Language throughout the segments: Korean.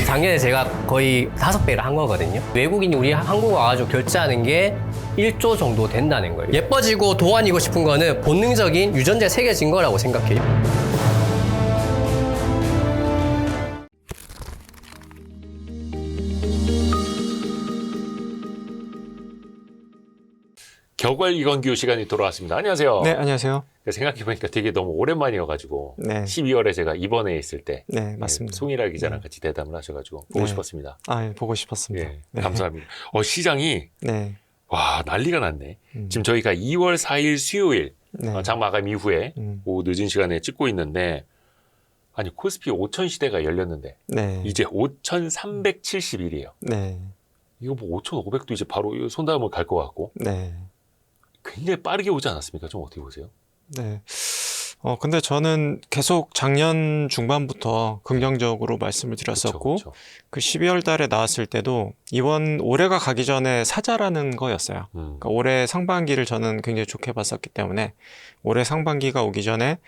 작년에 제가 거의 5배를 한 거거든요. 외국인이 우리 한국 와가지고 결제하는 게 1조 정도 된다는 거예요. 예뻐지고 도안이고 싶은 거는 본능적인 유전자에 새겨진 거라고 생각해요. 격월 이건규 시간이 돌아왔습니다. 안녕하세요. 네, 안녕하세요. 생각해보니까 되게 너무 오랜만이어가지고 네. 12월에 제가 입원해 있을 때 네, 맞습니다. 송일아 기자랑 네. 같이 대담을 하셔가지고 보고 네. 싶었습니다. 아, 예, 보고 싶었습니다. 예, 네. 감사합니다. 시장이 네. 와 난리가 났네. 지금 저희가 2월 4일 수요일 네. 장 마감 이후에 오후 늦은 시간에 찍고 있는데 아니 코스피 5천 시대가 열렸는데 네. 이제 5,371이에요. 네. 이거 뭐 5,500도 이제 바로 손 닿으면 갈 것 같고 네. 굉장히 빠르게 오지 않았습니까? 좀 어떻게 보세요? 네. 근데 저는 계속 작년 중반부터 긍정적으로 말씀을 드렸었고, 그쵸, 그쵸. 그 12월 달에 나왔을 때도 이번 올해가 가기 전에 사자라는 거였어요. 그러니까 올해 상반기를 저는 굉장히 좋게 봤었기 때문에 올해 상반기가 오기 전에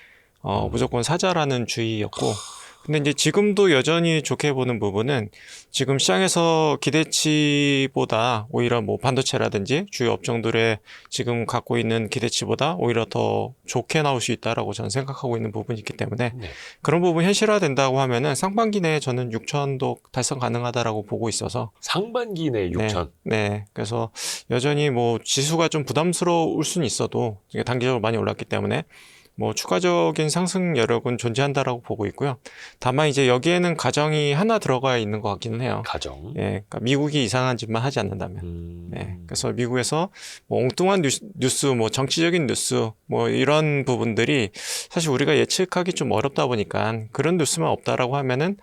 무조건 사자라는 주의였고, 근데 이제 지금도 여전히 좋게 보는 부분은 지금 시장에서 기대치보다 오히려 뭐 반도체라든지 주요 업종들의 지금 갖고 있는 기대치보다 오히려 더 좋게 나올 수 있다라고 저는 생각하고 있는 부분이 있기 때문에 네. 그런 부분 현실화된다고 하면은 상반기 내에 저는 6천도 달성 가능하다라고 보고 있어서 상반기 내 6천. 네. 그래서 여전히 뭐 지수가 좀 부담스러울 수는 있어도 이게 단기적으로 많이 올랐기 때문에 뭐 추가적인 상승 여력은 존재한다라고 보고 있고요. 다만 이제 여기에는 가정이 하나 들어가 있는 것 같기는 해요. 가정. 예, 그러니까 미국이 이상한 짓만 하지 않는다면. 네, 그래서 미국에서 뭐 엉뚱한 뉴스, 뭐 정치적인 뉴스, 뭐 이런 부분들이 사실 우리가 예측하기 좀 어렵다 보니까 그런 뉴스만 없다라고 하면은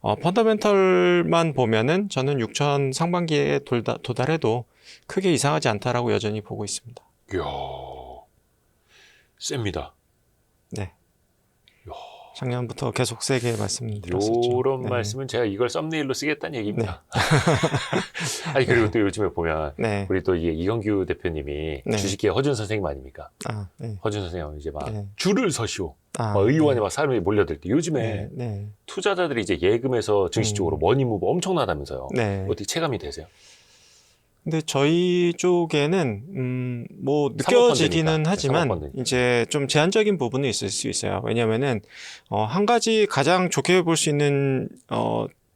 펀더멘털만 보면은 저는 6천 상반기에 도달해도 크게 이상하지 않다라고 여전히 보고 있습니다. 이야, 셉니다. 네. 작년부터 계속 세게 말씀드렸었죠. 요런 네. 말씀은 제가 이걸 썸네일로 쓰겠다는 얘기입니다. 아니 그리고 또 요즘에 보면 네. 우리 또 이게 이건규 대표님이 네. 주식계 허준 선생님 아닙니까? 아, 네. 허준 선생님 이제 막 네. 줄을 서시오. 아, 막 의원에 네. 막 사람이 몰려들 때 요즘에 네. 네. 투자자들이 이제 예금에서 증시 쪽으로 머니무브 엄청나다면서요. 네. 어떻게 체감이 되세요? 근데 저희 쪽에는 뭐 느껴지기는 사모펀드니까. 하지만 사모펀드니까. 이제 좀 제한적인 부분이 있을 수 있어요. 왜냐면은 한 가지 가장 좋게 볼 수 있는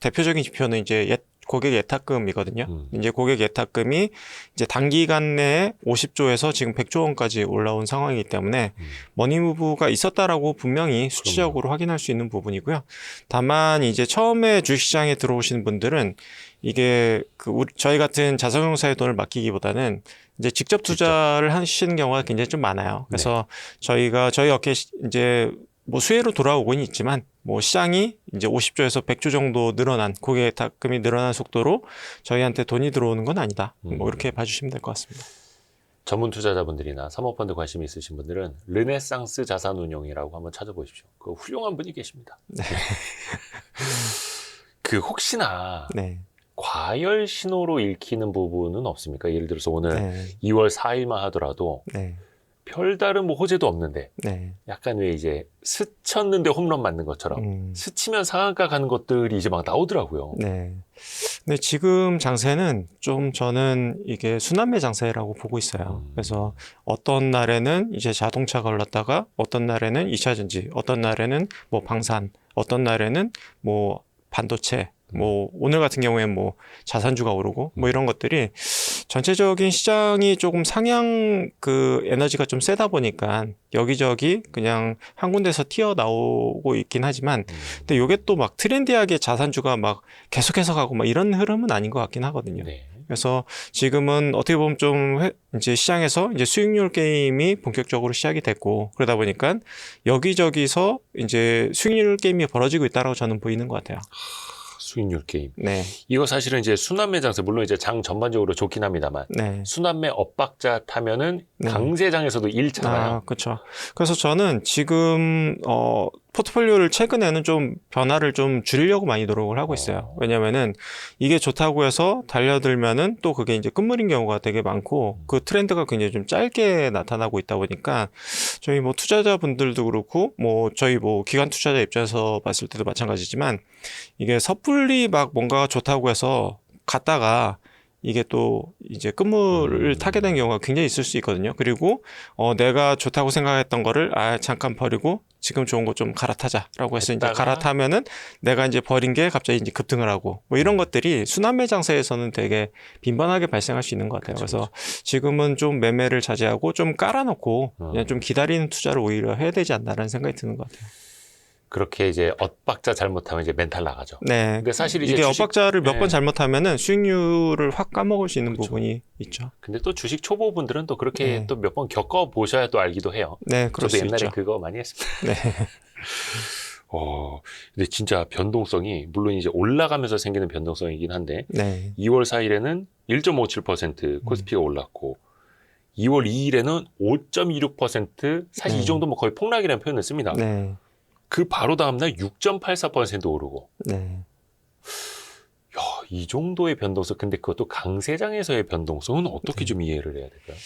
대표적인 지표는 이제 고객 예탁금이거든요. 이제 고객 예탁금이 이제 단기간 내에 50조에서 지금 100조 원까지 올라온 상황이기 때문에 머니무브가 있었다라고 분명히 수치적으로 확인할 수 있는 부분이고요. 다만 이제 처음에 주식시장에 들어오시는 분들은 이게 저희 같은 자산운용사의 돈을 맡기기보다는 이제 직접 투자를 하시는 경우가 굉장히 좀 많아요. 그래서 저희 어깨 이제 뭐 수혜로 돌아오고는 있지만 뭐 시장이 이제 50조에서 100조 정도 늘어난 고객 예탁금이 늘어난 속도로 저희한테 돈이 들어오는 건 아니다. 뭐 이렇게 봐주시면 될 것 같습니다. 전문 투자자분들이나 사모펀드 관심 있으신 분들은 르네상스 자산운용이라고 한번 찾아보십시오. 그 훌륭한 분이 계십니다. 네. 그 혹시나 네. 과열 신호로 읽히는 부분은 없습니까? 예를 들어서 오늘 네. 2월 4일만 하더라도 네. 별다른 뭐 호재도 없는데 네. 약간 왜 이제 스쳤는데 홈런 맞는 것처럼 스치면 상한가 가는 것들이 이제 막 나오더라고요. 네. 근데 지금 장세는 좀 저는 이게 순환매 장세라고 보고 있어요. 그래서 어떤 날에는 이제 자동차가 올랐다가 어떤 날에는 2차전지, 어떤 날에는 뭐 방산, 어떤 날에는 뭐 반도체, 뭐 오늘 같은 경우에는 뭐 자산주가 오르고 뭐 이런 것들이 전체적인 시장이 조금 상향 에너지가 좀 세다 보니까 여기저기 그냥 한 군데서 튀어나오고 있긴 하지만 근데 이게 또 막 트렌디하게 자산주가 막 계속해서 가고 막 이런 흐름은 아닌 것 같긴 하거든요. 네. 그래서 지금은 어떻게 보면 좀 이제 시장에서 이제 수익률 게임이 본격적으로 시작이 됐고 그러다 보니까 여기저기서 이제 수익률 게임이 벌어지고 있다라고 저는 보이는 것 같아요. 수익률 게임. 네. 이거 사실은 이제 순환매 장세, 물론 이제 장 전반적으로 좋긴 합니다만, 네. 순환매 엇박자 타면은 네. 강세장에서도 잃잖아요. 그렇죠. 그래서 저는 지금 포트폴리오를 최근에는 좀 변화를 좀 줄이려고 많이 노력을 하고 있어요. 왜냐면은 이게 좋다고 해서 달려들면은 또 그게 이제 끝물인 경우가 되게 많고 그 트렌드가 굉장히 좀 짧게 나타나고 있다 보니까 저희 뭐 투자자분들도 그렇고 뭐 저희 뭐 기관 투자자 입장에서 봤을 때도 마찬가지지만 이게 섣불리 막 뭔가가 좋다고 해서 갔다가 이게 또 이제 끝물을 타게 된 경우가 굉장히 있을 수 있거든요. 그리고 내가 좋다고 생각했던 거를 잠깐 버리고 지금 좋은 거 좀 갈아타자라고 해서 이제 갈아타면은 내가 이제 버린 게 갑자기 이제 급등을 하고 뭐 이런 것들이 순환매 장세에서는 되게 빈번하게 발생할 수 있는 것 같아요. 그래서 지금은 좀 매매를 자제하고 좀 깔아놓고 그냥 좀 기다리는 투자를 오히려 해야 되지 않나라는 생각이 드는 것 같아요. 그렇게 이제 엇박자 잘못하면 이제 멘탈 나가죠. 네. 근데 사실 이제 이게 주식, 엇박자를 몇 번 네. 잘못하면은 수익률을 확 까먹을 수 있는 그렇죠. 부분이 있죠. 근데 또 주식 초보분들은 또 그렇게 네. 또 몇 번 겪어 보셔야 또 알기도 해요. 네, 그럴 저도 수 옛날에 있죠. 그거 많이 했습니다. 네. 근데 진짜 변동성이 물론 이제 올라가면서 생기는 변동성이긴 한데 네. 2월 4일에는 1.57% 코스피가 올랐고 2월 2일에는 5.26% 사실 이 정도면 거의 폭락이라는 표현을 씁니다. 네. 그 바로 다음날 6.84% 오르고 네. 야, 이 정도의 변동성 근데 그것도 강세장에서의 변동성은 어떻게 좀 이해를 해야 될까요?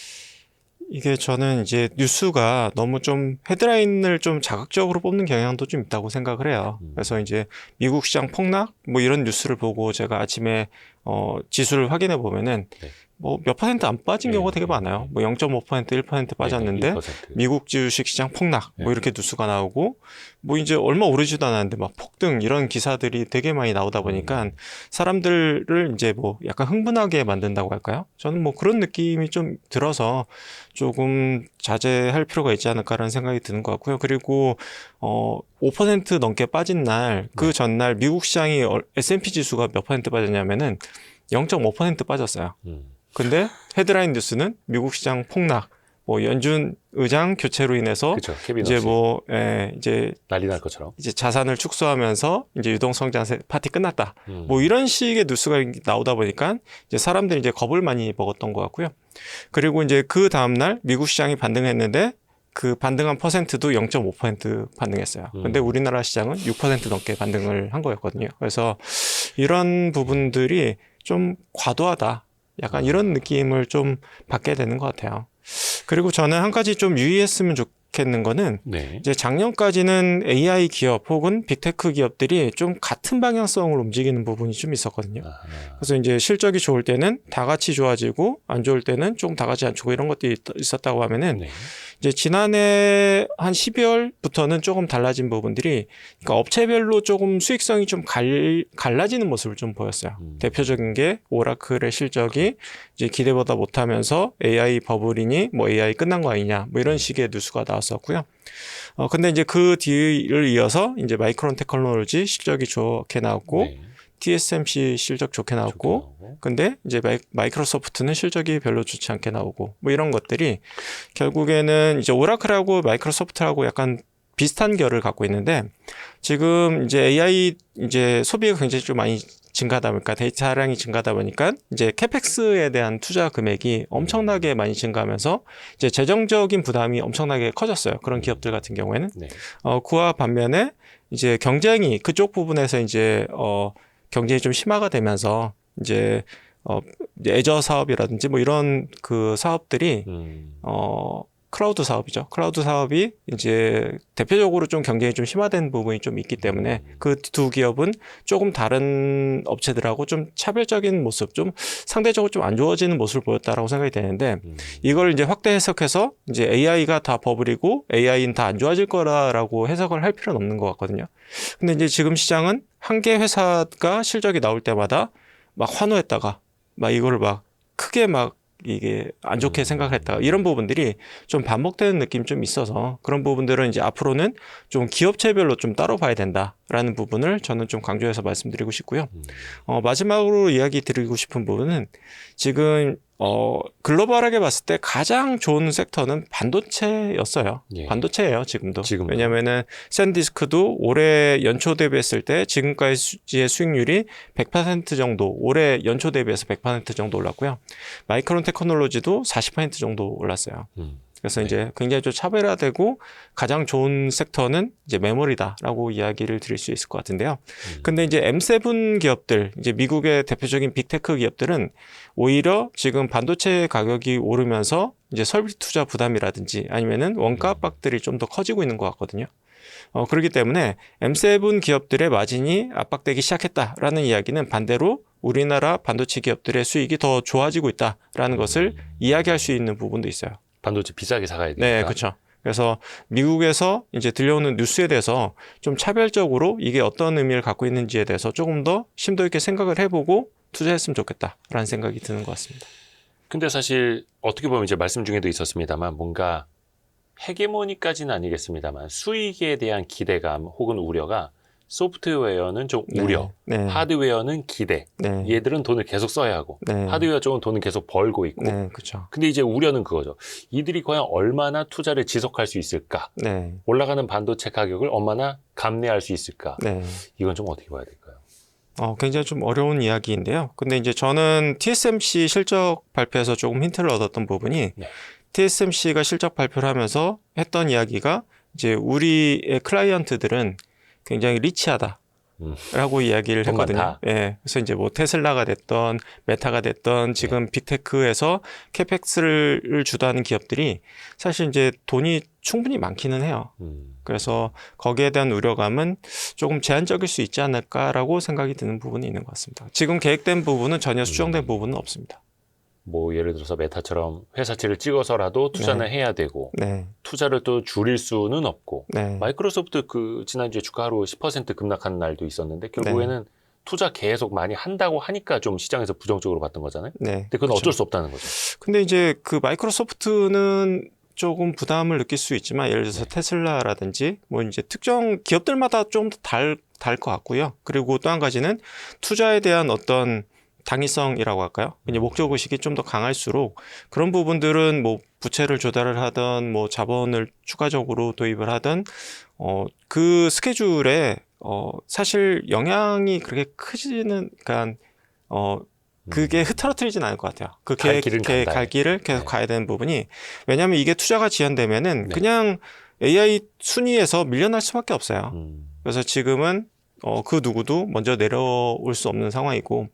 이게 저는 이제 뉴스가 너무 좀 헤드라인을 좀 자극적으로 뽑는 경향도 좀 있다고 생각을 해요. 그래서 이제 미국 시장 폭락 뭐 이런 뉴스를 보고 제가 아침에 지수를 확인해 보면은 뭐 몇 퍼센트 안 빠진 경우가 되게 많아요. 뭐 0.5%, 1% 빠졌는데 1%. 미국 주식 시장 폭락 뭐 네. 이렇게 뉴스가 나오고 뭐 이제 얼마 오르지도 않았는데 막 폭등 이런 기사들이 되게 많이 나오다 보니까 사람들을 이제 뭐 약간 흥분하게 만든다고 할까요? 저는 뭐 그런 느낌이 좀 들어서 조금 자제할 필요가 있지 않을까라는 생각이 드는 것 같고요. 그리고 5% 넘게 빠진 날 그 전날 미국 시장이 S&P 지수가 몇 퍼센트 빠졌냐면은 0.5% 빠졌어요. 근데 헤드라인 뉴스는 미국 시장 폭락, 뭐 연준 의장 교체로 인해서 그렇죠. 케빈 이제 허시. 뭐 이제 난리 날 것처럼. 이제 자산을 축소하면서 이제 유동성장 파티 끝났다. 뭐 이런 식의 뉴스가 나오다 보니까 이제 사람들이 이제 겁을 많이 먹었던 것 같고요. 그리고 이제 그 다음 날 미국 시장이 반등했는데 그 반등한 퍼센트도 0.5% 반등했어요. 근데 우리나라 시장은 6% 넘게 반등을 한 거였거든요. 그래서 이런 부분들이 좀 과도하다. 약간 이런 느낌을 좀 받게 되는 것 같아요. 그리고 저는 한 가지 좀 유의했으면 좋겠는 거는 네. 이제 작년까지는 AI 기업 혹은 빅테크 기업들이 좀 같은 방향성을 움직이는 부분이 좀 있었거든요. 그래서 이제 실적이 좋을 때는 다 같이 좋아지고 안 좋을 때는 좀 다 같이 안 좋고 이런 것들이 있었다고 하면은 네. 이제 지난해 한 12월부터는 조금 달라진 부분들이 그러니까 업체별로 조금 수익성이 좀 갈라지는 모습을 좀 보였어요. 대표적인 게 오라클의 실적이 이제 기대보다 못하면서 AI 버블이니 뭐 AI 끝난 거 아니냐 뭐 이런 식의 뉴스가 나왔었고요. 근데 이제 그 뒤를 이어서 이제 마이크론 테크놀로지 실적이 좋게 나왔고 네. TSMC 실적 좋게 나왔고 근데 이제 마이크로소프트는 실적이 별로 좋지 않게 나오고 뭐 이런 것들이 결국에는 이제 오라클하고 마이크로소프트하고 약간 비슷한 결을 갖고 있는데 지금 이제 AI 이제 소비가 굉장히 좀 많이 증가하다 보니까 데이터량이 증가하다 보니까 이제 캐펙스에 대한 투자 금액이 엄청나게 많이 증가하면서 이제 재정적인 부담이 엄청나게 커졌어요. 그런 기업들 같은 경우에는 네. 그와 반면에 이제 경쟁이 그쪽 부분에서 이제 경쟁이 좀 심화가 되면서 이제 애저 사업이라든지 뭐 이런 그 사업들이 클라우드 사업이죠. 클라우드 사업이 이제 대표적으로 좀 경쟁이 좀 심화된 부분이 좀 있기 때문에 그 두 기업은 조금 다른 업체들하고 좀 차별적인 모습, 좀 상대적으로 좀 안 좋아지는 모습을 보였다라고 생각이 되는데 이걸 이제 확대 해석해서 이제 AI가 다 버블이고 AI는 다 안 좋아질 거라고 해석을 할 필요는 없는 것 같거든요. 근데 이제 지금 시장은 한 개 회사가 실적이 나올 때마다 막 환호했다가 막 이거를 막 크게 막 이게 안 좋게 생각을 했다가 이런 부분들이 좀 반복되는 느낌이 좀 있어서 그런 부분들은 이제 앞으로는 좀 기업체별로 좀 따로 봐야 된다라는 부분을 저는 좀 강조해서 말씀드리고 싶고요. 마지막으로 이야기 드리고 싶은 부분은 지금 글로벌하게 봤을 때 가장 좋은 섹터는 반도체였어요. 예. 반도체예요, 지금도. 지금도. 왜냐면은 샌디스크도 올해 연초 대비했을 때 지금까지의 수익률이 100% 정도, 올해 연초 대비해서 100% 정도 올랐고요. 마이크론 테크놀로지도 40% 정도 올랐어요. 그래서 네. 이제 굉장히 좀 차별화되고 가장 좋은 섹터는 이제 메모리다라고 이야기를 드릴 수 있을 것 같은데요. 근데 이제 M7 기업들, 이제 미국의 대표적인 빅테크 기업들은 오히려 지금 반도체 가격이 오르면서 이제 설비 투자 부담이라든지 아니면은 원가 압박들이 좀 더 커지고 있는 것 같거든요. 그렇기 때문에 M7 기업들의 마진이 압박되기 시작했다라는 이야기는 반대로 우리나라 반도체 기업들의 수익이 더 좋아지고 있다라는 것을 이야기할 수 있는 부분도 있어요. 반도체 비싸게 사가야 되니까. 네, 그렇죠. 그래서 미국에서 이제 들려오는 뉴스에 대해서 좀 차별적으로 이게 어떤 의미를 갖고 있는지에 대해서 조금 더 심도 있게 생각을 해보고 투자했으면 좋겠다라는 생각이 드는 것 같습니다. 근데 사실 어떻게 보면 이제 말씀 중에도 있었습니다만 뭔가 헤게모니까지는 아니겠습니다만 수익에 대한 기대감 혹은 우려가 소프트웨어는 좀 우려, 네. 하드웨어는 기대. 네. 얘들은 돈을 계속 써야 하고 네. 하드웨어 쪽은 돈을 계속 벌고 있고. 네, 그렇죠. 근데 이제 우려는 그거죠. 이들이 과연 얼마나 투자를 지속할 수 있을까? 네. 올라가는 반도체 가격을 얼마나 감내할 수 있을까? 네. 이건 좀 어떻게 봐야 될까요? 굉장히 좀 어려운 이야기인데요. 근데 이제 저는 TSMC 실적 발표에서 조금 힌트를 얻었던 부분이 네. TSMC가 실적 발표를 하면서 했던 이야기가 이제 우리의 클라이언트들은 굉장히 리치하다라고 이야기를 돈 했거든요. 많다. 예. 그래서 이제 뭐 테슬라가 됐던 메타가 됐던 지금 빅테크에서 캐펙스를 주도하는 기업들이 사실 이제 돈이 충분히 많기는 해요. 그래서 거기에 대한 우려감은 조금 제한적일 수 있지 않을까라고 생각이 드는 부분이 있는 것 같습니다. 지금 계획된 부분은 전혀 수정된 부분은 없습니다. 뭐 예를 들어서 메타처럼 회사채를 찍어서라도 투자는 해야 되고 네, 투자를 또 줄일 수는 없고 네, 마이크로소프트 그 지난주에 주가 하루 10% 급락한 날도 있었는데 결국에는 투자 계속 많이 한다고 하니까 좀 시장에서 부정적으로 봤던 거잖아요. 네. 근데 그건 어쩔 수 없다는 거죠. 근데 이제 그 마이크로소프트는 조금 부담을 느낄 수 있지만 예를 들어서 테슬라라든지 뭐 이제 특정 기업들마다 좀 달 것 같고요. 그리고 또 한 가지는 투자에 대한 어떤 당위성이라고 할까요? 이제 목적 의식이 좀 더 강할수록 그런 부분들은 뭐 부채를 조달을 하든 뭐 자본을 추가적으로 도입을 하든 그 스케줄에 사실 영향이 그렇게 크지는 그러니까 그게 흐트러뜨리진 않을 것 같아요. 그 갈 길은 간다. 갈 길을 계속 네. 가야 되는 부분이 왜냐하면 이게 투자가 지연되면은 네. 그냥 AI 순위에서 밀려날 수밖에 없어요. 그래서 지금은 그 누구도 먼저 내려올 수 없는 상황이고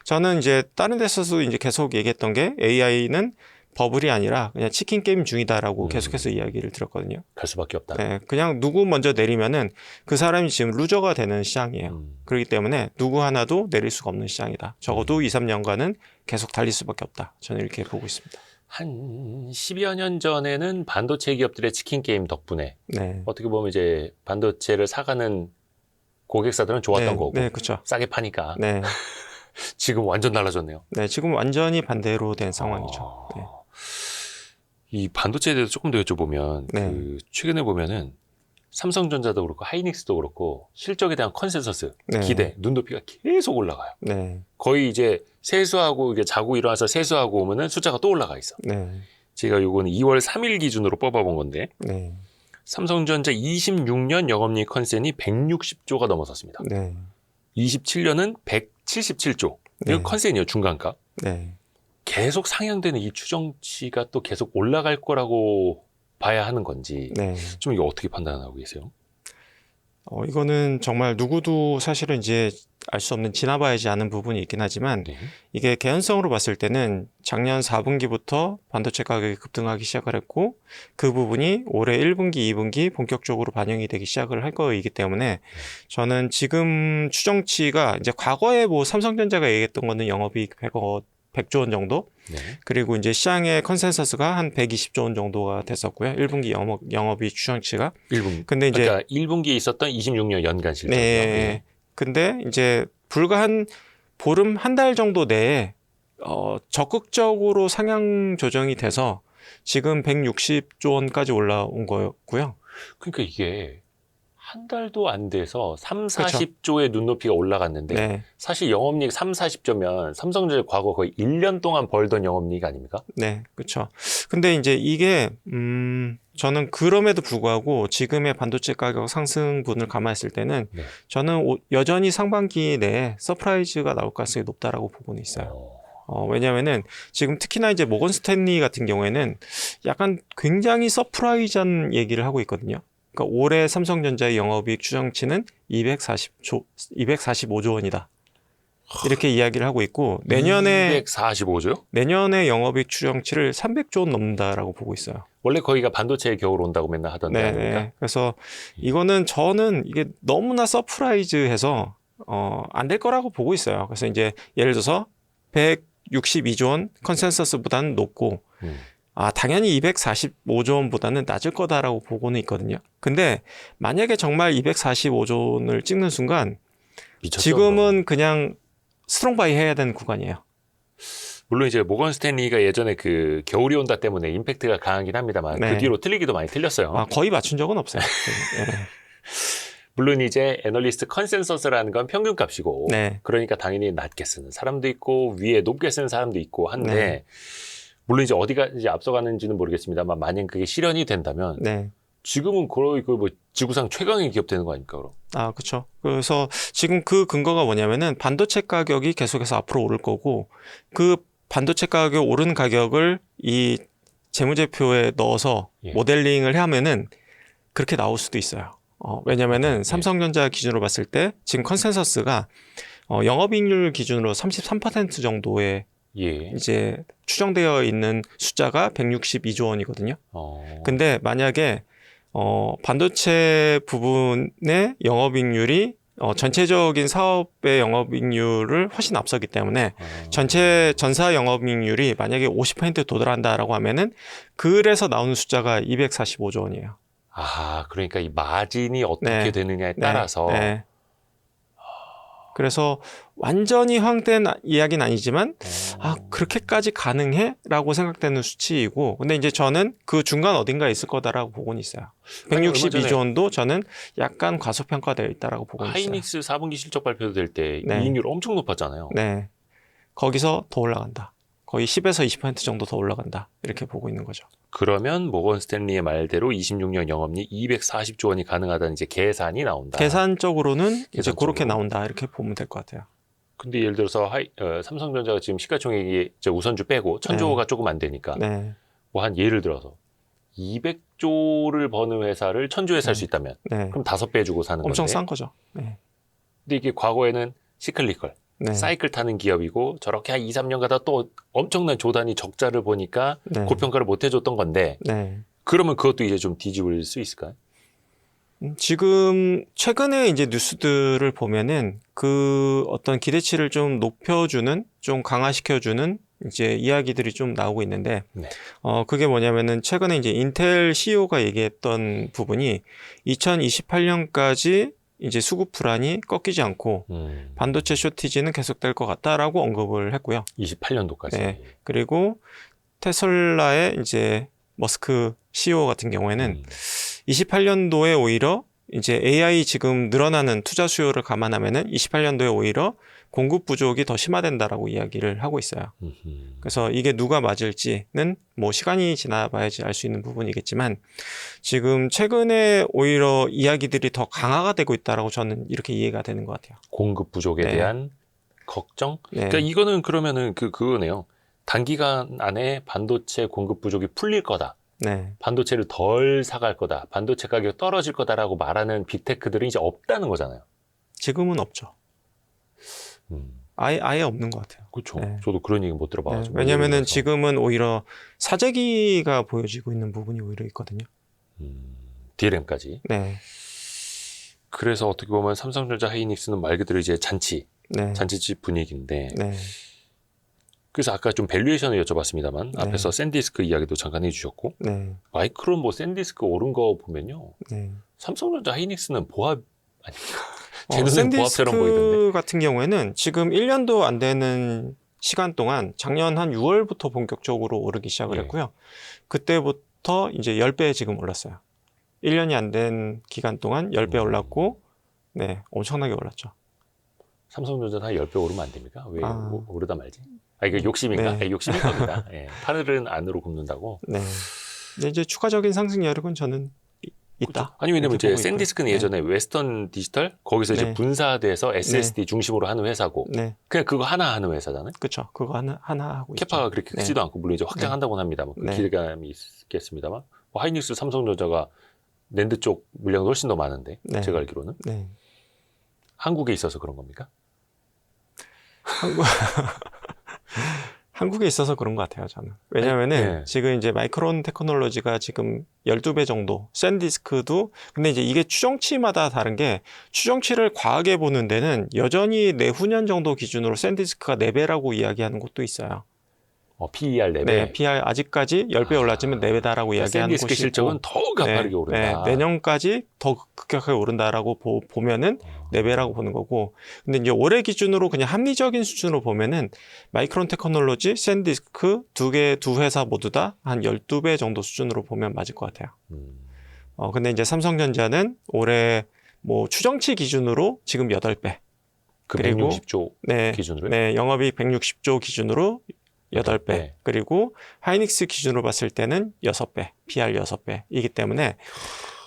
저는 이제 다른 데서도 이제 계속 얘기했던 게 AI는 버블이 아니라 그냥 치킨 게임 중이다라고 계속해서 이야기를 들었거든요. 갈 수밖에 없다. 네, 그냥 누구 먼저 내리면은 그 사람이 지금 루저가 되는 시장이에요. 그렇기 때문에 누구 하나도 내릴 수가 없는 시장이다. 적어도 2, 3년간은 계속 달릴 수밖에 없다. 저는 이렇게 보고 있습니다. 한 10여 년 전에는 반도체 기업들의 치킨 게임 덕분에 네. 어떻게 보면 이제 반도체를 사가는 고객사들은 좋았던 네, 거고 네, 그렇죠. 싸게 파니까 네, 지금 완전 달라졌네요. 네, 지금 완전히 반대로 된 상황이죠. 네. 이 반도체에 대해서 조금 더 여쭤보면 네. 그 최근에 보면은 삼성전자도 그렇고 하이닉스도 그렇고 실적에 대한 컨센서스, 네. 기대, 눈높이가 계속 올라가요. 네, 거의 이제 세수하고 이게 자고 일어나서 세수하고 오면은 숫자가 또 올라가 있어. 네, 제가 요거는 2월 3일 기준으로 뽑아본 건데 네, 삼성전자 26년 영업이익 컨센이 160조가 넘어섰습니다. 네, 27년은 177조. 네. 이거 컨센이에요, 중간가. 네. 계속 상향되는 이 추정치가 또 계속 올라갈 거라고 봐야 하는 건지 네. 좀 이거 어떻게 판단하고 계세요? 이거는 정말 누구도 사실은 이제 알 수 없는 지나봐야지 아는 부분이 있긴 하지만 네. 이게 개연성으로 봤을 때는 작년 4분기부터 반도체 가격이 급등하기 시작을 했고 그 부분이 올해 1분기, 2분기 본격적으로 반영이 되기 시작을 할 거이기 때문에 저는 지금 추정치가 이제 과거에 뭐 삼성전자가 얘기했던 거는 영업이익 100조 원 정도 네. 그리고 이제 시장의 컨센서스가 한 120조 원 정도가 됐었고요. 1분기 영업이익 추정치가. 1분기. 근데 이제 그러니까 1분기에 있었던 26년 연간 실적이요. 네. 근데 이제 불과 한 보름 한 달 정도 내에 적극적으로 상향 조정이 돼서 지금 160조 원까지 올라온 거였고요. 그러니까 이게 한 달도 안 돼서 3, 그렇죠. 40조의 눈높이가 올라갔는데 네. 사실 영업이익 3, 40조면 삼성전자 과거 거의 1년 동안 벌던 영업이익 아닙니까? 네, 그렇죠. 근데 이제 이게 저는 그럼에도 불구하고 지금의 반도체 가격 상승분을 감안했을 때는 네. 저는 여전히 상반기 내에 서프라이즈가 나올 가능성이 높다라고 보고는 있어요. 왜냐면은 지금 특히나 이제 모건 스탠리 같은 경우에는 약간 굉장히 서프라이즈한 얘기를 하고 있거든요. 그러니까 올해 삼성전자의 영업이익 추정치는 245조 원이다. 이렇게 이야기를 하고 있고 내년에 245조요? 내년에 영업이익 추정치를 300조 원 넘는다라고 보고 있어요. 원래 거기가 반도체의 겨울 온다고 맨날 하던데 아닙니까? 그래서 이거는 저는 이게 너무나 서프라이즈해서 안 될 거라고 보고 있어요. 그래서 이제 예를 들어서 162조 원 컨센서스보다는 높고 당연히 245조 원보다는 낮을 거다라고 보고는 있거든요. 근데 만약에 정말 245조 원을 찍는 순간 미쳤죠, 지금은 그냥 스트롱바이 해야 되는 구간이에요. 물론 이제 모건 스탠리가 예전에 그 겨울이 온다 때문에 임팩트가 강하긴 합니다만 네. 그 뒤로 틀리기도 많이 틀렸어요. 거의 맞춘 적은 없어요. 네. 물론 이제 애널리스트 컨센서스라는 건 평균값이고 네. 그러니까 당연히 낮게 쓰는 사람도 있고 위에 높게 쓰는 사람도 있고 한데 네. 물론 이제 어디가 이제 앞서가는지는 모르겠습니다만 만약 그게 실현이 된다면 네. 지금은 거의 뭐 지구상 최강의 기업 되는 거 아닙니까 그럼? 그렇죠. 그래서 지금 그 근거가 뭐냐면은 반도체 가격이 계속해서 앞으로 오를 거고 그 반도체 가격 오른 가격을 이 재무제표에 넣어서 예. 모델링을 하면은 그렇게 나올 수도 있어요. 왜냐면은 삼성전자 기준으로 봤을 때 지금 컨센서스가 영업이익률 기준으로 33% 정도의 예. 이제 추정되어 있는 숫자가 162조 원이거든요. 근데 만약에 반도체 부분의 영업이익률이 전체적인 사업의 영업이익률을 훨씬 앞서기 때문에 전체 전사 영업이익률이 만약에 50% 도달한다라고 하면은 그래서 나오는 숫자가 245조 원이에요. 그러니까 이 마진이 어떻게 네. 되느냐에 따라서 네. 그래서 완전히 황된 이야기는 아니지만 그렇게까지 가능해? 라고 생각되는 수치이고 근데 이제 저는 그 중간 어딘가에 있을 거다라고 보고는 있어요. 162조 원도 저는 약간 과소평가되어 있다라고 보고 있어요. 하이닉스 4분기 실적 발표 될 때 네. 이익률 엄청 높았잖아요. 네. 거기서 더 올라간다. 거의 10에서 20% 정도 더 올라간다. 이렇게 보고 있는 거죠. 그러면 모건 스탠리의 말대로 26년 영업이익 240조 원이 가능하다는 이제 계산이 나온다. 계산적으로는 이제 계산적으로. 그렇게 나온다. 이렇게 보면 될 것 같아요. 근데 예를 들어서 삼성전자가 지금 시가총액이 이제 우선주 빼고 1000조가 조금 안 되니까 네. 뭐 한 예를 들어서 200조를 버는 회사를 1000조에 살 수 있다면 네. 그럼 5배 주고 사는 엄청 건데. 싼 거죠. 네. 근데 이게 과거에는 시클리컬, 네. 사이클 타는 기업이고 저렇게 한 2, 3년 가다 또 엄청난 조단위 적자를 보니까 네. 고평가를 못 해줬던 건데 네. 그러면 그것도 이제 좀 뒤집을 수 있을까요? 지금 최근에 이제 뉴스들을 보면은 그 어떤 기대치를 좀 높여주는, 좀 강화시켜주는 이제 이야기들이 좀 나오고 있는데, 네. 그게 뭐냐면은 최근에 이제 인텔 CEO가 얘기했던 부분이 2028년까지 이제 수급 불안이 꺾이지 않고 반도체 쇼티지는 계속될 것 같다라고 언급을 했고요. 28년도까지. 네. 그리고 테슬라의 이제 머스크 CEO 같은 경우에는 28년도에 오히려 이제 AI 지금 늘어나는 투자 수요를 감안하면은 28년도에 오히려 공급 부족이 더 심화된다라고 이야기를 하고 있어요. 그래서 이게 누가 맞을지는 뭐 시간이 지나봐야지 알 수 있는 부분이겠지만 지금 최근에 오히려 이야기들이 더 강화가 되고 있다라고 저는 이렇게 이해가 되는 것 같아요. 공급 부족에 네. 대한 걱정? 네. 그러니까 이거는 그러면은 그거네요. 단기간 안에 반도체 공급 부족이 풀릴 거다. 네. 반도체를 덜 사갈 거다. 반도체 가격 떨어질 거다라고 말하는 빅테크들은 이제 없다는 거잖아요. 지금은 없죠. 아예 없는 것 같아요. 그렇죠. 네. 저도 그런 얘기 못 네. 들어봐가지고. 왜냐면은 그래서. 지금은 오히려 사재기가 보여지고 있는 부분이 오히려 있거든요. DRAM까지. 네. 그래서 어떻게 보면 삼성전자 하이닉스는 말 그대로 이제 네. 잔치집 분위기인데. 네. 그래서 아까 좀 밸류에이션을 여쭤봤습니다만 네. 앞에서 샌디스크 이야기도 잠깐 해주셨고 네. 마이크론 뭐 샌디스크 오른 거 보면요. 네. 삼성전자 하이닉스는 보합 아닙니까? 제 눈에는 보합처럼 보이던데. 샌디스크 같은 경우에는 지금 1년도 안 되는 시간 동안 작년 한 6월부터 본격적으로 오르기 시작을 예. 했고요. 그때부터 이제 10배 지금 올랐어요. 1년이 안 된 기간 동안 10배 올랐고, 네, 엄청나게 올랐죠. 삼성전자는 한 10배 오르면 안 됩니까? 왜 오르다 말지? 이거 욕심인가? 네. 욕심일 겁니다. 예. 하늘은 안으로 굽는다고. 네. 근데 이제 추가적인 상승 여력은 저는 있다. 아니 왜냐면 이렇게 이제 보고 샌디스크는 있고요. 예전에 웨스턴 디지털 거기서 이제 네. 분사돼서 SSD 중심으로 하는 회사고 네, 그냥 그거 하나 하는 회사잖아요. 그렇죠. 그거 하나 하고 캐파가 있죠. 그렇게 네. 크지도 않고 물론 이제 확장한다고는 합니다만 그 네. 기대감이 있겠습니다만 뭐 하이닉스, 삼성전자가 낸드 쪽 물량은 훨씬 더 많은데 네. 제가 알기로는 네. 한국에 있어서 그런 겁니까? 한국에 있어서 그런 것 같아요, 저는. 왜냐면은 아니, 네. 지금 이제 마이크론 테크놀로지가 지금 12배 정도, 샌디스크도, 근데 이제 이게 추정치마다 다른 게 추정치를 과하게 보는 데는 여전히 내후년 정도 기준으로 샌디스크가 4배라고 이야기하는 곳도 있어요. PER 4배. 네, PR 아직까지 10배 올랐지면 4배다라고 이야기하는 샌디스크 곳이 실적은 있고, 더 가파르게 오른다. 내년까지 더 급격하게 오른다라고 보면은 4배라고 보는 거고, 근데 이제 올해 기준으로 그냥 합리적인 수준으로 보면은 마이크론 테크놀로지, 샌디스크 두 회사 모두 다 한 12배 정도 수준으로 보면 맞을 것 같아요. 근데 이제 삼성전자는 올해 뭐 추정치 기준으로 지금 8배. 그 그리고 160조 네, 기준으로요? 네, 영업이익 160조 기준으로 8배. 네. 그리고 하이닉스 기준으로 봤을 때는 6배, PR 6배이기 때문에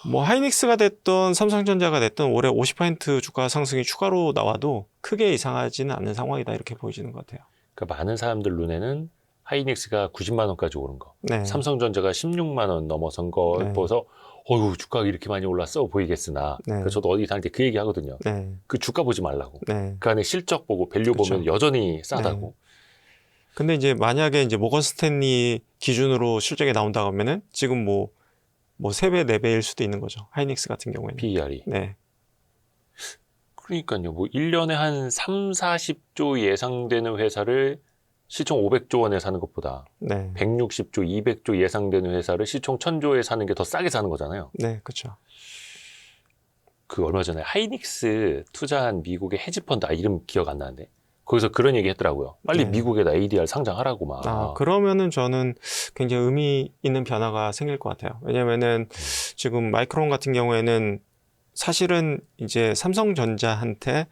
뭐 하이닉스가 됐던 삼성전자가 됐던 올해 50% 주가 상승이 추가로 나와도 크게 이상하지는 않은 상황이다 이렇게 보여지는 것 같아요. 그러니까 많은 사람들 눈에는 하이닉스가 90만 원까지 오른 거, 네. 삼성전자가 16만 원 넘어선 거 네. 보서 어휴 주가가 이렇게 많이 올랐어 보이겠으나 네. 그래서 저도 어디 다닐 때 그 얘기 하거든요. 네. 그 주가 보지 말라고. 네. 그 안에 실적 보고 밸류 그쵸. 보면 여전히 싸다고. 근데 이제 만약에 이제 모건 스탠리 기준으로 실적이 나온다고 하면은 지금 뭐 3배, 4배일 수도 있는 거죠. 하이닉스 같은 경우에는. PER이. 네. 그러니까요. 뭐 1년에 한 3, 40조 예상되는 회사를 시총 500조 원에 사는 것보다 네. 160조, 200조 예상되는 회사를 시총 1000조에 사는 게 더 싸게 사는 거잖아요. 네, 그렇죠. 그 얼마 전에 하이닉스 투자한 미국의 헤지펀드, 이름 기억 안 나는데 거기서 그런 얘기 했더라고요. 빨리 네. 미국에다 ADR 상장하라고 막. 그러면은 저는 굉장히 의미 있는 변화가 생길 것 같아요. 왜냐면은 지금 마이크론 같은 경우에는 사실은 이제 삼성전자한테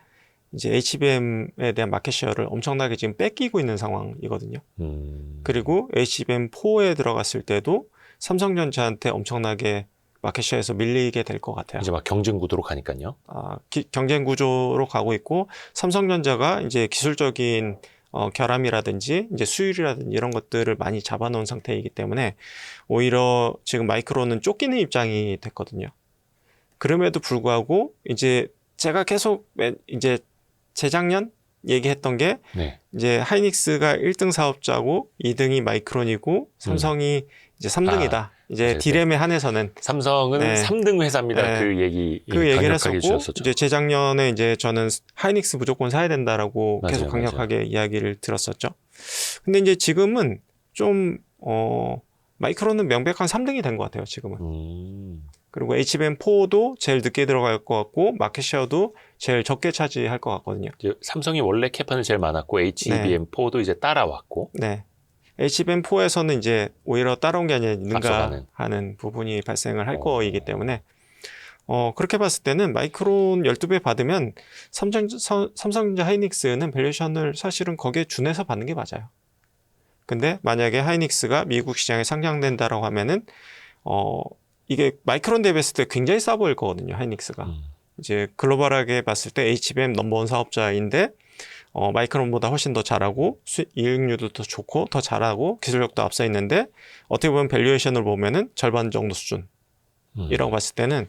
이제 HBM에 대한 마켓쉐어를 엄청나게 지금 뺏기고 있는 상황이거든요. 그리고 HBM4에 들어갔을 때도 삼성전자한테 엄청나게 마켓쉐어에서 밀리게 될 것 같아요. 이제 막 경쟁 구도로 가니까요. 경쟁 구조로 가고 있고 삼성전자가 이제 기술적인 결함이라든지 이제 수율이라든지 이런 것들을 많이 잡아놓은 상태이기 때문에 오히려 지금 마이크론은 쫓기는 입장이 됐거든요. 그럼에도 불구하고 이제 제가 계속 이제 재작년 얘기했던 게 네. 이제 하이닉스가 1등 사업자고 2등이 마이크론이고 삼성이 이제 3등이다. 이제 네. 디램에 한해서는 삼성은 네. 3등 회사입니다. 네. 그 얘기를 강력하게 했었고 주셨었죠. 이제 재작년에 이제 저는 하이닉스 무조건 사야 된다라고 맞아요, 계속 강력하게 이야기를 들었었죠. 근데 이제 지금은 좀 마이크론은 명백한 3등이 된 것 같아요. 지금은. 그리고 HBM4도 제일 늦게 들어갈 것 같고 마켓쉐어도 제일 적게 차지할 것 같거든요. 이제 삼성이 원래 캐파는 제일 많았고 HBM4도 이제 따라왔고. 네. HBM4에서는 이제 오히려 따라온 게 아니라 능가 앞서가는. 하는 부분이 발생을 할 거이기 때문에 그렇게 봤을 때는 마이크론 12배 받으면 삼성전자 하이닉스는 밸류에이션을 사실은 거기에 준해서 받는 게 맞아요. 근데 만약에 하이닉스가 미국 시장에 상장된다라고 하면은 이게 마이크론 대비했을 때 굉장히 싸 보일 거거든요. 하이닉스가. 이제 글로벌하게 봤을 때 HBM 넘버원 사업자인데 마이크론보다 훨씬 더 잘하고 이익률도 더 좋고 더 잘하고 기술력도 앞서 있는데 어떻게 보면 밸류에이션을 보면은 절반 정도 수준이라고 봤을 때는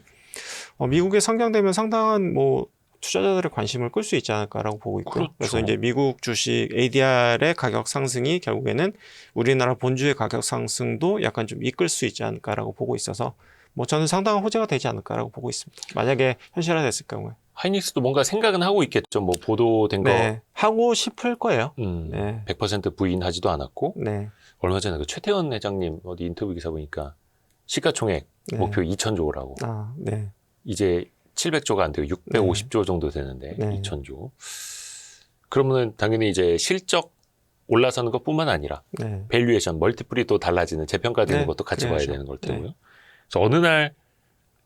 미국에 상장되면 상당한 뭐 투자자들의 관심을 끌 수 있지 않을까라고 보고 있고요. 그렇죠. 그래서 이제 미국 주식 ADR의 가격 상승이 결국에는 우리나라 본주의 가격 상승도 약간 좀 이끌 수 있지 않을까라고 보고 있어서 뭐 저는 상당한 호재가 되지 않을까라고 보고 있습니다. 만약에 현실화됐을 경우에. 하이닉스도 뭔가 생각은 하고 있겠죠. 뭐 보도된 거. 네, 하고 싶을 거예요. 네. 100% 부인하지도 않았고. 네. 얼마 전에 그 최태원 회장님 어디 인터뷰 기사 보니까 시가총액 네. 목표 2,000조라고. 네. 이제 700조가 안 되고 650조 정도 되는데 네. 2,000조. 그러면은 당연히 이제 실적 올라서는 것뿐만 아니라 네. 밸류에이션, 멀티플이 또 달라지는 재평가되는 네, 것도 같이 봐야 그래야죠. 되는 걸 테고요. 그래서 어느 날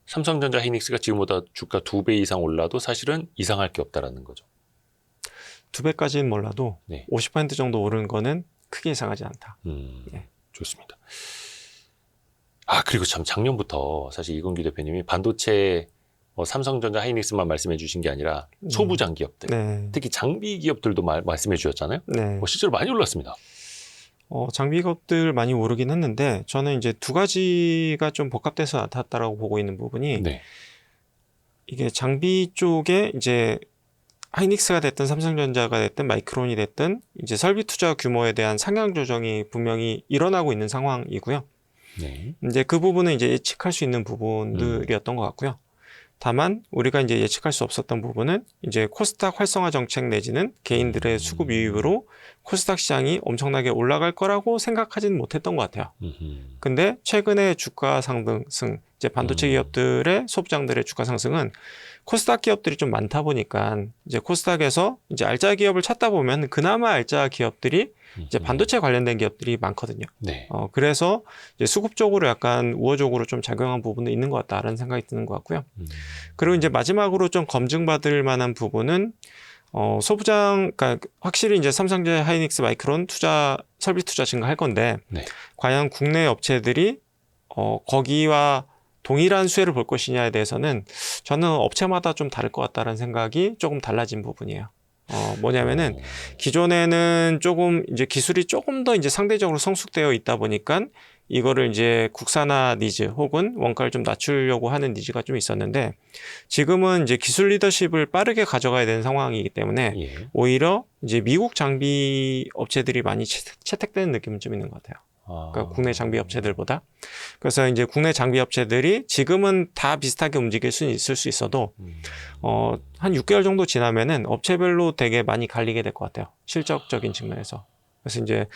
삼성전자 하이닉스가 지금보다 주가 2배 이상 올라도 사실은 이상할 게 없다라는 거죠. 2배까지는 몰라도 네. 50% 정도 오르는 거는 크게 이상하지 않다. 좋습니다. 그리고 참 작년부터 사실 이근규 대표님이 반도체 삼성전자, 하이닉스만 말씀해 주신 게 아니라 소부장 기업들, 네. 특히 장비 기업들도 말씀해 주셨잖아요. 네. 실제로 많이 올랐습니다. 장비 기업들 많이 오르긴 했는데 저는 이제 두 가지가 좀 복합돼서 나타났다라고 보고 있는 부분이 네. 이게 장비 쪽에 이제 하이닉스가 됐든 삼성전자가 됐든 마이크론이 됐든 이제 설비 투자 규모에 대한 상향 조정이 분명히 일어나고 있는 상황이고요. 네. 이제 그 부분은 이제 예측할 수 있는 부분들이었던 것 같고요. 다만 우리가 이제 예측할 수 없었던 부분은 이제 코스닥 활성화 정책 내지는 개인들의 수급 유입으로 코스닥 시장이 엄청나게 올라갈 거라고 생각하지는 못했던 것 같아요. 근데 최근에 주가 상승, 이제 반도체 기업들의 소부장들의 주가 상승은 코스닥 기업들이 좀 많다 보니까 이제 코스닥에서 이제 알짜 기업을 찾다 보면 그나마 알짜 기업들이 이제 반도체 관련된 기업들이 많거든요. 네. 그래서 이제 수급적으로 약간 우호적으로 좀 작용한 부분도 있는 것 같다라는 생각이 드는 것 같고요. 그리고 이제 마지막으로 좀 검증받을 만한 부분은 소부장, 그러니까 확실히 이제 삼성전자, 하이닉스, 마이크론 설비 투자 증가할 건데 네. 과연 국내 업체들이 거기와 동일한 수혜를 볼 것이냐에 대해서는 저는 업체마다 좀 다를 것 같다는 생각이 조금 달라진 부분이에요. 뭐냐면은 기존에는 조금 이제 기술이 조금 더 이제 상대적으로 성숙되어 있다 보니까 이거를 이제 국산화 니즈 혹은 원가를 좀 낮추려고 하는 니즈가 좀 있었는데 지금은 이제 기술 리더십을 빠르게 가져가야 되는 상황이기 때문에 예. 오히려 이제 미국 장비 업체들이 많이 채택되는 느낌은 좀 있는 것 같아요. 그러니까 국내 장비 업체들보다. 그래서 이제 국내 장비 업체들이 지금은 다 비슷하게 움직일 수는 있을 수 있어도 한 6개월 정도 지나면은 업체별로 되게 많이 갈리게 될 것 같아요. 실적적인 측면에서. 그래서 이제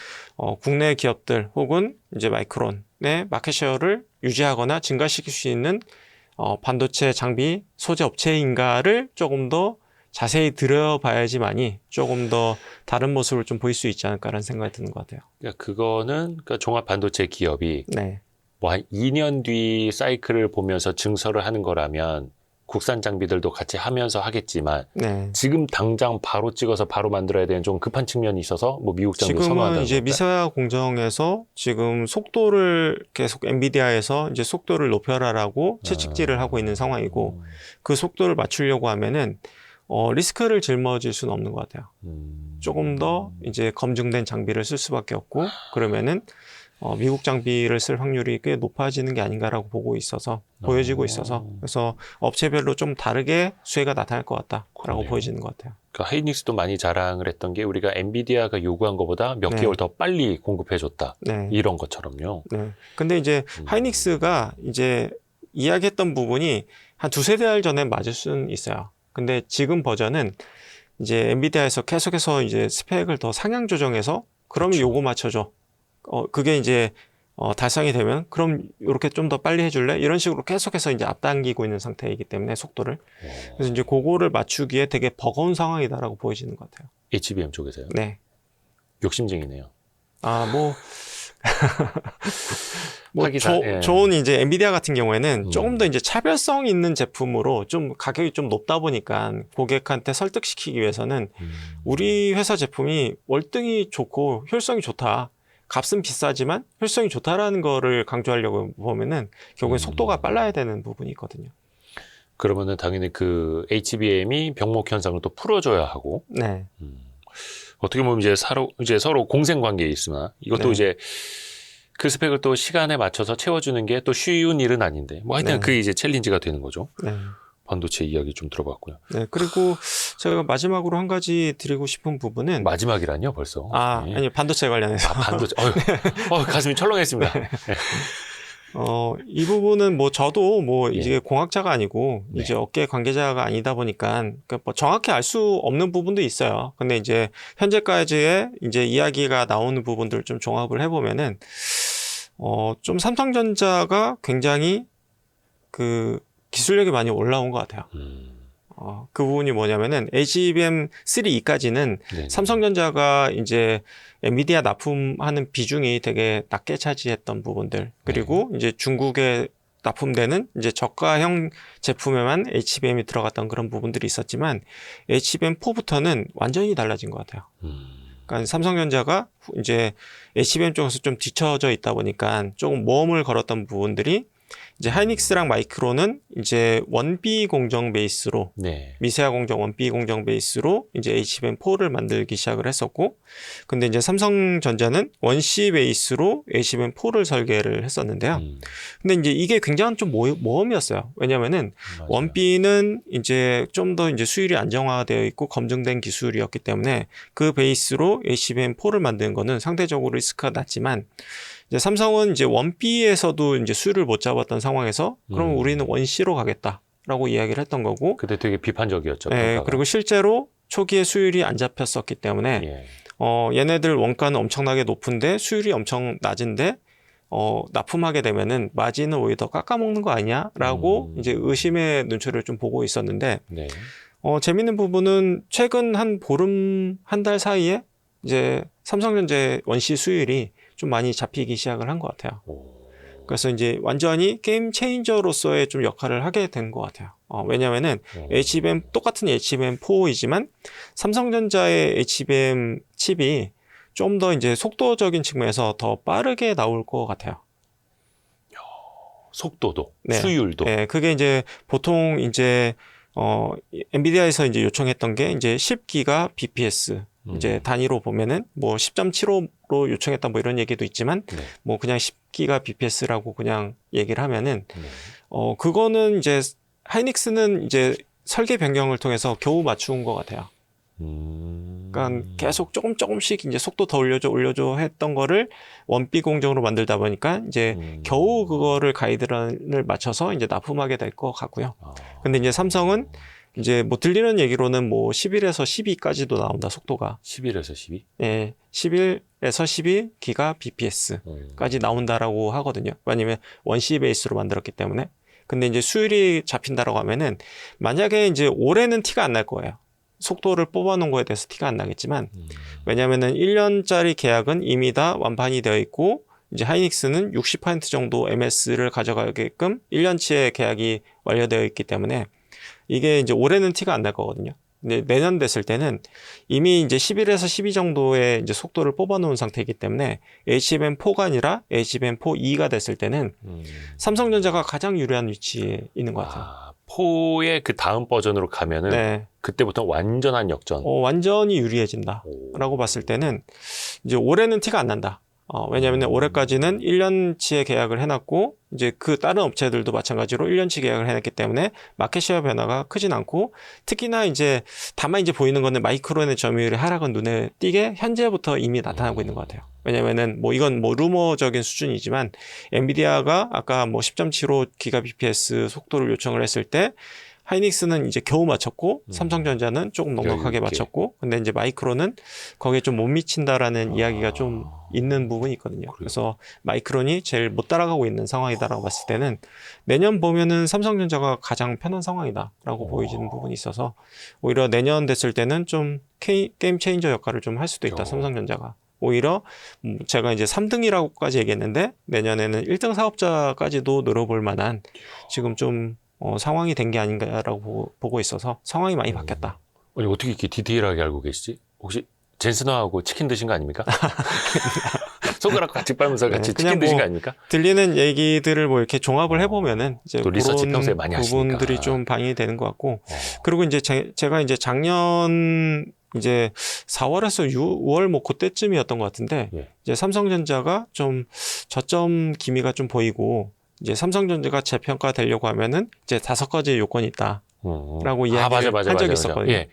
국내 기업들 혹은 이제 마이크론의 마켓쉐어를 유지하거나 증가시킬 수 있는 반도체 장비 소재 업체인가를 조금 더 자세히 들여봐야지만이 조금 더 다른 모습을 좀 보일 수 있지 않을까라는 생각이 드는 것 같아요. 그러니까 그거는 종합 반도체 기업이 네. 뭐 한 2년 뒤 사이클을 보면서 증설을 하는 거라면 국산 장비들도 같이 하면서 하겠지만 네. 지금 당장 바로 찍어서 바로 만들어야 되는 좀 급한 측면이 있어서 뭐 미국 장비 지금은 선호한다는 이제 건가요? 미세화 공정에서 지금 속도를 계속 엔비디아에서 이제 속도를 높여라라고 채찍질을 하고 있는 상황이고 그 속도를 맞추려고 하면은 리스크를 짊어질 수는 없는 것 같아요. 조금 더 이제 검증된 장비를 쓸 수밖에 없고 그러면은 미국 장비를 쓸 확률이 꽤 높아지는 게 아닌가라고 보여지고 있어서 그래서 업체별로 좀 다르게 수혜가 나타날 것 같다라고 그러네요. 보여지는 것 같아요. 그러니까 하이닉스도 많이 자랑을 했던 게 우리가 엔비디아가 요구한 것보다 몇 네. 개월 더 빨리 공급해줬다. 네. 이런 것처럼요. 네. 근데 이제 하이닉스가 이제 이야기했던 부분이 한 두세 달 전에 맞을 수는 있어요. 근데 지금 버전은 이제 엔비디아에서 계속해서 이제 스펙을 더 상향 조정해서 그러면 그렇죠. 요거 맞춰줘. 그게 이제 달성이 되면 그럼 이렇게 좀 더 빨리 해줄래? 이런 식으로 계속해서 이제 앞당기고 있는 상태이기 때문에 속도를. 그래서 이제 그거를 맞추기에 되게 버거운 상황이다라고 보여지는 것 같아요. HBM 쪽에서요. 네. 욕심쟁이네요. 예. 좋은 이제 엔비디아 같은 경우에는 조금 더 이제 차별성 있는 제품으로 좀 가격이 좀 높다 보니까 고객한테 설득시키기 위해서는 우리 회사 제품이 월등히 좋고 효율성이 좋다. 값은 비싸지만 효율성이 좋다라는 거를 강조하려고 보면은 결국엔 속도가 빨라야 되는 부분이 있거든요. 그러면은 당연히 그 HBM이 병목 현상을 또 풀어줘야 하고. 네. 어떻게 보면 이제 서로 공생 관계에 있으나 이것도 네. 이제 그 스펙을 또 시간에 맞춰서 채워주는 게 또 쉬운 일은 아닌데 뭐 하여튼 네. 그게 이제 챌린지가 되는 거죠. 네. 반도체 이야기 좀 들어봤고요. 네. 그리고 제가 마지막으로 한 가지 드리고 싶은 부분은 마지막이라뇨 벌써? 네. 아니 반도체 관련해서 반도체. 가슴이 철렁했습니다. 이 부분은 뭐 저도 뭐 예. 이제 공학자가 아니고 네. 이제 업계 관계자가 아니다 보니까 그러니까 뭐 정확히 알 수 없는 부분도 있어요. 근데 이제 현재까지의 이제 이야기가 나오는 부분들을 좀 종합을 해보면은 좀 삼성전자가 굉장히 그 기술력이 많이 올라온 것 같아요. 그 부분이 뭐냐면은 HBM3E까지는 네네. 삼성전자가 이제 엔비디아 납품하는 비중이 되게 낮게 차지했던 부분들 그리고 이제 중국에 납품되는 이제 저가형 제품에만 HBM이 들어갔던 그런 부분들이 있었지만 HBM4부터는 완전히 달라진 것 같아요. 그러니까 삼성전자가 이제 HBM 쪽에서 좀 뒤처져 있다 보니까 조금 모험을 걸었던 부분들이 이제 하이닉스랑 마이크론은 이제 원B 공정 베이스로 네. 미세화 공정 원B 공정 베이스로 이제 HBM4를 만들기 시작을 했었고, 근데 이제 삼성전자는 원C 베이스로 HBM4를 설계를 했었는데요. 근데 이제 이게 굉장한 좀 모험이었어요. 왜냐면은 맞아요. 원B는 이제 좀 더 이제 수율이 안정화되어 있고 검증된 기술이었기 때문에 그 베이스로 HBM4를 만드는 거는 상대적으로 리스크가 낮지만, 이제 삼성은 이제 원B에서도 이제 수율을 못 잡았던 상황에서 그럼 우리는 원C로 가겠다라고 이야기를 했던 거고. 그때 되게 비판적이었죠. 네, 평가가. 그리고 실제로 초기에 수율이 안 잡혔었기 때문에 예. 얘네들 원가는 엄청나게 높은데 수율이 엄청 낮은데 납품하게 되면은 마진을 오히려 더 깎아먹는 거 아니냐라고 이제 의심의 눈초리를 좀 보고 있었는데, 네. 재밌는 부분은 최근 한 보름 한 달 사이에 이제 삼성전자의 원C 수율이 좀 많이 잡히기 시작을 한 것 같아요. 그래서 이제 완전히 게임 체인저로서의 좀 역할을 하게 된 것 같아요. 왜냐면은 똑같은 HBM4이지만 삼성전자의 HBM 칩이 좀 더 이제 속도적인 측면에서 더 빠르게 나올 것 같아요. 속도도, 네. 수율도. 네, 그게 이제 보통 이제 엔비디아에서 이제 요청했던 게 이제 10기가 bps 이제 단위로 보면은 뭐 10.75로 요청했다 뭐 이런 얘기도 있지만, 네. 뭐 그냥 10기가 bps라고 그냥 얘기를 하면은 네. 그거는 이제 하이닉스는 이제 설계 변경을 통해서 겨우 맞춘 것 같아요. 그러니까 계속 조금씩 이제 속도 더 올려줘 했던 거를 원B 공정으로 만들다 보니까 이제 겨우 그거를 가이드라인을 맞춰서 이제 납품하게 될 것 같고요. 근데 이제 삼성은 이제 뭐 들리는 얘기로는 뭐 11에서 12까지도 나온다, 속도가. 11에서 12? 예, 11에서 12기가 bps까지 나온다라고 하거든요. 왜냐면 원C 베이스로 만들었기 때문에. 근데 이제 수율이 잡힌다라고 하면은 만약에 이제 올해는 티가 안 날 거예요. 속도를 뽑아놓은 거에 대해서 티가 안 나겠지만, 왜냐면은 1년짜리 계약은 이미 다 완판이 되어 있고, 이제 하이닉스는 60% 정도 MS를 가져가게끔 1년치의 계약이 완료되어 있기 때문에 이게 이제 올해는 티가 안 날 거거든요. 근데 내년 됐을 때는 이미 이제 11에서 12 정도의 이제 속도를 뽑아놓은 상태이기 때문에 HBM4가 아니라 HBM4E가 됐을 때는 삼성전자가 가장 유리한 위치에 있는 것 같아요. 4의 그 다음 버전으로 가면은 네. 그때부터 완전한 역전. 완전히 유리해진다라고 봤을 때는 이제 올해는 티가 안 난다. 왜냐하면 올해까지는 1년치의 계약을 해놨고, 이제 그 다른 업체들도 마찬가지로 1년치 계약을 해놨기 때문에 마켓시어 변화가 크진 않고, 특히나 이제 다만 이제 보이는 거는 마이크론의 점유율의 하락은 눈에 띄게 현재부터 이미 나타나고 있는 것 같아요. 왜냐면은 뭐 이건 뭐 루머적인 수준이지만, 엔비디아가 아까 뭐 10.75 기가bps 속도를 요청을 했을 때 하이닉스는 이제 겨우 맞췄고, 삼성전자는 조금 넉넉하게 맞췄고, 근데 이제 마이크론은 거기에 좀 못 미친다라는 이야기가 좀 있는 부분이 있거든요. 그래서 마이크론이 제일 못 따라가고 있는 상황이다라고 봤을 때는 내년 보면은 삼성전자가 가장 편한 상황이다라고 보이지는 부분이 있어서, 오히려 내년 됐을 때는 좀 게임 체인저 역할을 좀 할 수도 있다, 삼성전자가. 오히려 제가 이제 3등이라고까지 얘기했는데 내년에는 1등 사업자까지도 노려볼 만한 지금 좀 상황이 된 게 아닌가라고 보고 있어서 상황이 많이 바뀌었다. 아니, 어떻게 이렇게 디테일하게 알고 계시지? 혹시 젠스너하고 치킨 드신 거 아닙니까? 손가락 같이 빨면서 같이 치킨 드신 거 아닙니까? 들리는 얘기들을 뭐 이렇게 종합을 해보면은 이제 또 리서치 그런 평소에 많이 하시니까. 부분들이 좀 반영이 되는 것 같고, 그리고 이제 제가 이제 작년 이제 4월에서 6월 뭐 그때쯤이었던 것 같은데, 이제 삼성전자가 좀 저점 기미가 좀 보이고, 이제 삼성전자가 재평가 되려고 하면은 이제 5가지의 요건이 있다라고 이야기를 한 적이 있었거든요. 예.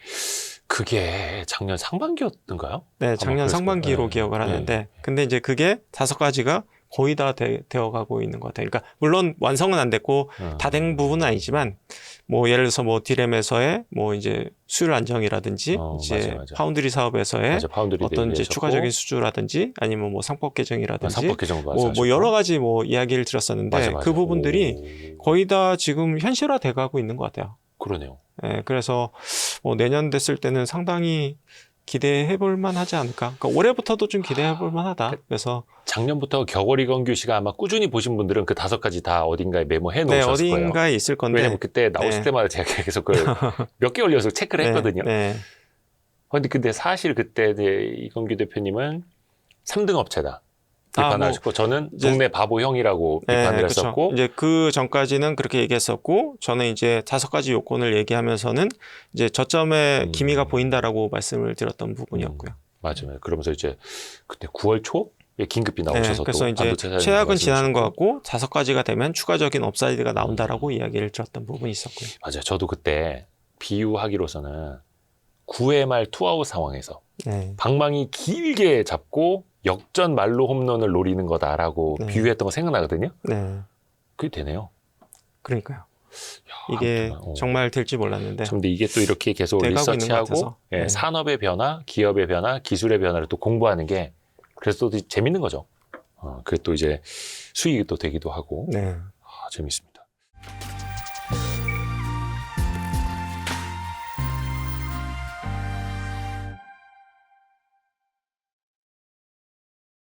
그게 작년 상반기였던가요? 네, 작년 상반기로 기억을 하는데, 근데 이제 그게 5가지가 거의 다 되어가고 있는 것 같아요. 그러니까 물론 완성은 안 됐고 다 된 부분은 아니지만, 뭐 예를 들어서 뭐 디램에서의 뭐 이제 수율 안정이라든지 이제 맞아. 파운드리 사업에서의 어떤 이제 추가적인 수주라든지 아니면 뭐 상법 개정이라든지 상법 개정 뭐 여러 가지 뭐 이야기를 드렸었는데, 그 부분들이 거의 다 지금 현실화돼 가고 있는 것 같아요. 그러네요. 네, 그래서 내년 됐을 때는 상당히 기대해 볼 만하지 않을까. 그러니까 올해부터도 좀 기대해 볼 만하다. 그래서 작년부터 격월이 건규 씨가 아마 꾸준히 보신 분들은 그 5가지 다 어딘가에 메모해 놓으셨을 거예요. 어딘가에 있을 건데. 왜냐면 그때 나오실 때마다 제가 계속 몇 개월 연속 체크를 했거든요. 근데 사실 그때 이제 이건규 대표님은 3등 업체다 비판을 하셨고 저는 이제- 동네 바보 형이라고 비판을 그렇죠. 했었고 이제 그 전까지는 그렇게 얘기했었고 저는 이제 5가지 요건을 얘기하면서는 이제 저점에 기미가 보인다라고 말씀을 드렸던 부분이었고요. 맞아요. 그러면서 이제 그때 9월 초에 긴급히 나오셔서 그래서 또 이제 반도체 사장님 최악은 지나는 것 말씀하셨고. 같고 5가지가 되면 추가적인 업사이드가 나온다라고 이야기를 드렸던 부분이 있었고요. 맞아요. 저도 그때 비유하기로서는 9회 말 투아웃 상황에서 네. 방망이 길게 잡고 역전 말로 홈런을 노리는 거다라고 네. 비유했던 거 생각나거든요. 네. 그게 되네요. 그러니까요. 야, 이게 아무튼, 정말 될지 몰랐는데. 참 근데 이게 또 이렇게 계속 돼가고 있는 것 리서치하고 같아서. 예, 네. 산업의 변화, 기업의 변화, 기술의 변화를 또 공부하는 게 그래서 또 재밌는 거죠. 그게 또 이제 수익이 또 되기도 하고 네. 재밌습니다.